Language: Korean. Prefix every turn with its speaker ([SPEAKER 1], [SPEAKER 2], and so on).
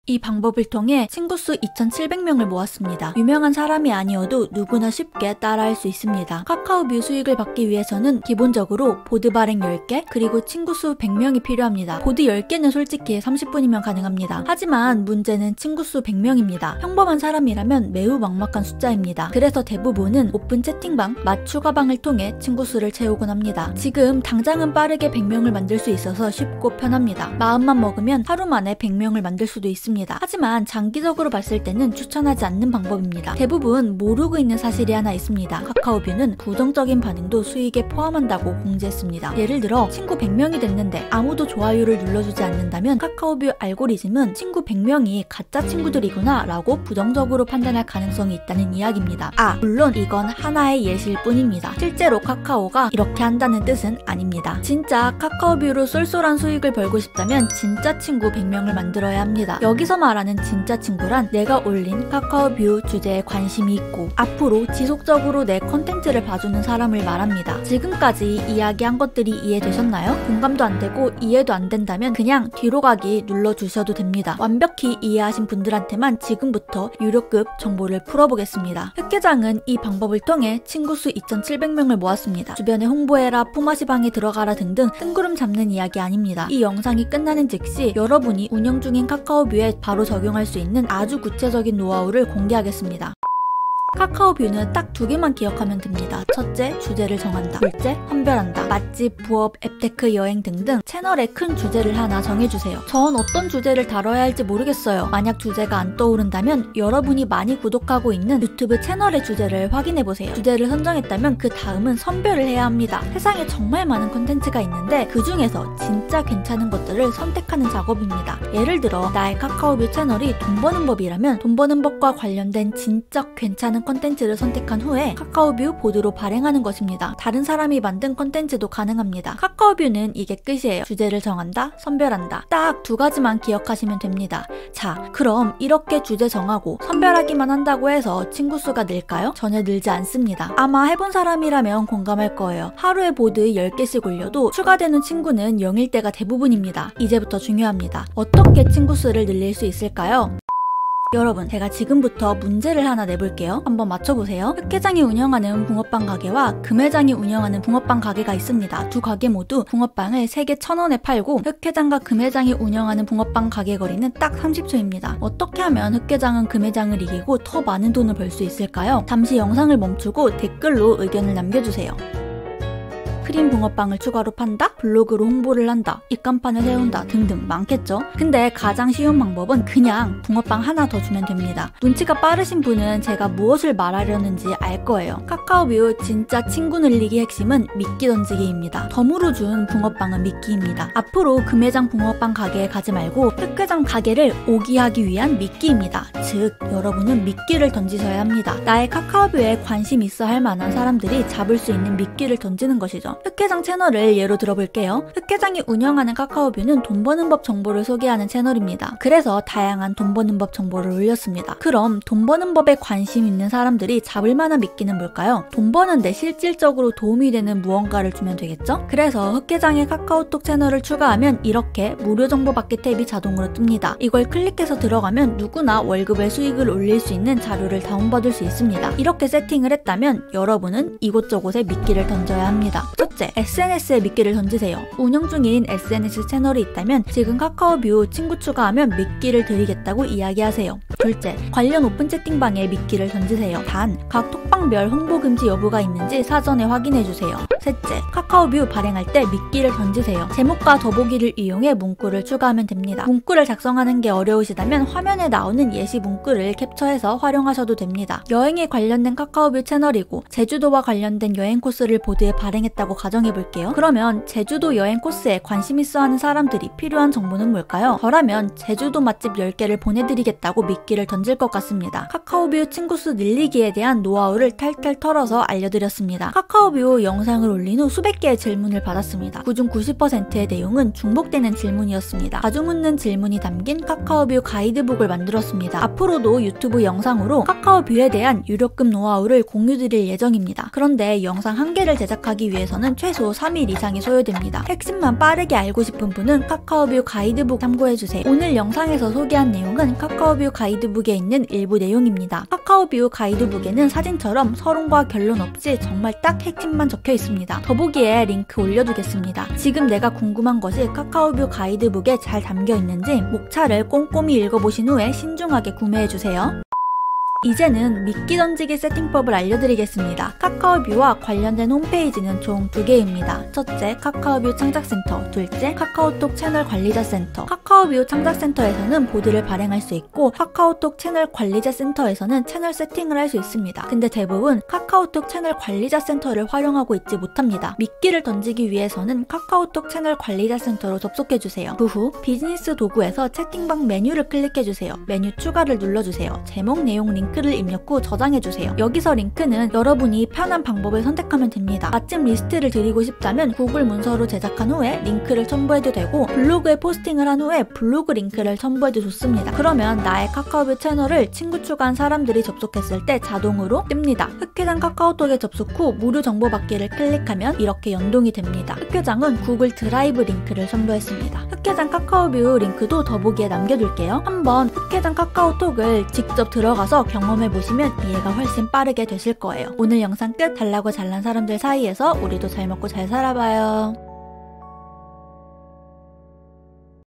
[SPEAKER 1] 이 방법을 통해 친구수 2,700명을 모았습니다. 유명한 사람이 아니어도 누구나 쉽게 따라할 수 있습니다. 카카오뷰 수익을 받기 위해서는 기본적으로 보드 발행 10개 그리고 친구수 100명이 필요합니다. 보드 10개는 솔직히 30분이면 가능합니다. 하지만 문제는 친구수 100명입니다. 평범한 사람이라면 매우 막막한 숫자입니다. 그래서 대부분은 오픈 채팅방, 맞추가방을 통해 친구수를 채우곤 합니다. 지금 당장은 빠르게 100명을 만들 수 있어서 쉽고 편합니다. 마음만 먹으면 하루 만에 100명을 만들 수도 있습니다. 하지만 장기적으로 봤을 때는 추천하지 않는 방법입니다. 대부분 모르고 있는 사실이 하나 있습니다. 카카오뷰는 부정적인 반응도 수익에 포함한다고 공지했습니다. 예를 들어 친구 100명이 됐는데 아무도 좋아요를 눌러주지 않는다면 카카오뷰 알고리즘은 친구 100명이 가짜 친구들이구나 라고 부정적으로 판단할 가능성이 있다는 이야기입니다. 물론 이건 하나의 예시일 뿐입니다. 실제로 카카오가 이렇게 한다는 뜻은 아닙니다. 진짜 카카오뷰로 쏠쏠한 수익을 벌고 싶다면 진짜 친구 100명을 만들어야 합니다. 여기서 말하는 진짜 친구란 내가 올린 카카오뷰 주제에 관심이 있고 앞으로 지속적으로 내 컨텐츠를 봐주는 사람을 말합니다. 지금까지 이야기한 것들이 이해되셨나요? 공감도 안 되고 이해도 안 된다면 그냥 뒤로 가기 눌러주셔도 됩니다. 완벽히 이해하신 분들한테만 지금부터 유료급 정보를 풀어보겠습니다. 흑계장은 이 방법을 통해 친구수 2,700명을 모았습니다. 주변에 홍보해라, 포마시방에 들어가라 등등 뜬구름 잡는 이야기 아닙니다. 이 영상이 끝나는 즉시 여러분이 운영 중인 카카오뷰에 바로 적용할 수 있는 아주 구체적인 노하우를 공개하겠습니다. 카카오뷰는 딱 2개만 기억하면 됩니다. 첫째, 주제를 정한다. 둘째, 선별한다. 맛집, 부업, 앱테크, 여행 등등 채널의 큰 주제를 하나 정해주세요. 전 어떤 주제를 다뤄야 할지 모르겠어요. 만약 주제가 안 떠오른다면 여러분이 많이 구독하고 있는 유튜브 채널의 주제를 확인해보세요. 주제를 선정했다면 그 다음은 선별을 해야 합니다. 세상에 정말 많은 콘텐츠가 있는데 그 중에서 진짜 괜찮은 것들을 선택하는 작업입니다. 예를 들어 나의 카카오뷰 채널이 돈 버는 법이라면 돈 버는 법과 관련된 진짜 괜찮은 컨텐츠를 선택한 후에 카카오뷰 보드로 발행하는 것입니다. 다른 사람이 만든 컨텐츠도 가능합니다. 카카오뷰는 이게 끝이에요. 주제를 정한다, 선별한다. 딱 2가지만 기억하시면 됩니다. 자, 그럼 이렇게 주제 정하고 선별하기만 한다고 해서 친구 수가 늘까요? 전혀 늘지 않습니다. 아마 해본 사람이라면 공감할 거예요. 하루에 보드 10개씩 올려도 추가되는 친구는 0일 때가 대부분입니다. 이제부터 중요합니다. 어떻게 친구 수를 늘릴 수 있을까요? 여러분, 제가 지금부터 문제를 하나 내볼게요. 한번 맞춰보세요. 흑계장이 운영하는 붕어빵 가게와 금회장이 운영하는 붕어빵 가게가 있습니다. 두 가게 모두 붕어빵을 3개 1,000원에 팔고 흑계장과 금회장이 운영하는 붕어빵 가게 거리는 딱 30초입니다. 어떻게 하면 흑계장은 금회장을 이기고 더 많은 돈을 벌 수 있을까요? 잠시 영상을 멈추고 댓글로 의견을 남겨주세요. 크림 붕어빵을 추가로 판다? 블로그로 홍보를 한다? 입간판을 세운다? 등등 많겠죠? 근데 가장 쉬운 방법은 그냥 붕어빵 하나 더 주면 됩니다. 눈치가 빠르신 분은 제가 무엇을 말하려는지 알 거예요. 카카오뷰 진짜 친구 늘리기 핵심은 미끼 던지기입니다. 덤으로 준 붕어빵은 미끼입니다. 앞으로 금회장 붕어빵 가게에 가지 말고 흑회장 가게를 오기 하기 위한 미끼입니다. 즉, 여러분은 미끼를 던지셔야 합니다. 나의 카카오뷰에 관심 있어 할 만한 사람들이 잡을 수 있는 미끼를 던지는 것이죠. 흑계장 채널을 예로 들어볼게요. 흑계장이 운영하는 카카오뷰는 돈 버는 법 정보를 소개하는 채널입니다. 그래서 다양한 돈 버는 법 정보를 올렸습니다. 그럼 돈 버는 법에 관심 있는 사람들이 잡을 만한 미끼는 뭘까요? 돈 버는데 실질적으로 도움이 되는 무언가를 주면 되겠죠? 그래서 흑계장의 카카오톡 채널을 추가하면 이렇게 무료 정보 받기 탭이 자동으로 뜹니다. 이걸 클릭해서 들어가면 누구나 월급의 수익을 올릴 수 있는 자료를 다운받을 수 있습니다. 이렇게 세팅을 했다면 여러분은 이곳저곳에 미끼를 던져야 합니다. 첫째, SNS에 미끼를 던지세요. 운영 중인 SNS 채널이 있다면 지금 카카오뷰 친구 추가하면 미끼를 드리겠다고 이야기하세요. 둘째, 관련 오픈 채팅방에 미끼를 던지세요. 단, 각 톡방별 홍보 금지 여부가 있는지 사전에 확인해주세요. 셋째, 카카오뷰 발행할 때 미끼를 던지세요. 제목과 더보기를 이용해 문구를 추가하면 됩니다. 문구를 작성하는 게 어려우시다면 화면에 나오는 예시 문구를 캡처해서 활용하셔도 됩니다. 여행에 관련된 카카오뷰 채널이고 제주도와 관련된 여행 코스를 보드에 발행했다고 가정해볼게요. 그러면 제주도 여행 코스에 관심 있어 하는 사람들이 필요한 정보는 뭘까요? 저라면 제주도 맛집 10개를 보내드리겠다고 미끼를 미끼를 던질 것 같습니다. 카카오뷰 친구수 늘리기에 대한 노하우를 탈탈 털어서 알려드렸습니다. 카카오뷰 영상을 올린 후 수백 개의 질문을 받았습니다. 그중 90%의 내용은 중복되는 질문이었습니다. 자주 묻는 질문이 담긴 카카오뷰 가이드북을 만들었습니다. 앞으로도 유튜브 영상으로 카카오뷰에 대한 유료급 노하우를 공유드릴 예정입니다. 그런데 영상 한 개를 제작하기 위해서는 최소 3일 이상이 소요됩니다. 핵심만 빠르게 알고 싶은 분은 카카오뷰 가이드북 참고해주세요. 오늘 영상에서 소개한 내용은 카카오뷰 가이드북에 있는 일부 내용입니다. 카카오뷰 가이드북에는 사진처럼 서론과 결론 없이 정말 딱 핵심만 적혀 있습니다. 더보기에 링크 올려두겠습니다. 지금 내가 궁금한 것이 카카오뷰 가이드북에 잘 담겨 있는지 목차를 꼼꼼히 읽어보신 후에 신중하게 구매해주세요. 이제는 미끼 던지기 세팅법을 알려드리겠습니다. 카카오뷰와 관련된 홈페이지는 총 2개입니다. 첫째, 카카오뷰 창작센터, 둘째, 카카오톡 채널 관리자 센터. 카카오뷰 창작센터에서는 보드를 발행할 수 있고 카카오톡 채널 관리자 센터에서는 채널 세팅을 할 수 있습니다. 근데 대부분 카카오톡 채널 관리자 센터를 활용하고 있지 못합니다. 미끼를 던지기 위해서는 카카오톡 채널 관리자 센터로 접속해주세요. 그 후 비즈니스 도구에서 채팅방 메뉴를 클릭해주세요. 메뉴 추가를 눌러주세요. 제목 내용 링크를 입력 후 저장해주세요. 여기서 링크는 여러분이 편한 방법을 선택하면 됩니다. 마침 리스트를 드리고 싶다면 구글 문서로 제작한 후에 링크를 첨부해도 되고 블로그에 포스팅을 한 후에 블로그 링크를 첨부해도 좋습니다. 그러면 나의 카카오뷰 채널을 친구 추가한 사람들이 접속했을 때 자동으로 뜹니다. 흑회장 카카오톡에 접속 후 무료 정보 받기를 클릭하면 이렇게 연동이 됩니다. 흑회장은 구글 드라이브 링크를 첨부했습니다. 흑회장 카카오뷰 링크도 더보기에 남겨둘게요. 한번 흑회장 카카오톡을 직접 들어가서 경험해보시면 이해가 훨씬 빠르게 되실 거예요. 오늘 영상 끝. 달라고 잘난 사람들 사이에서 우리도 잘 먹고 잘 살아봐요.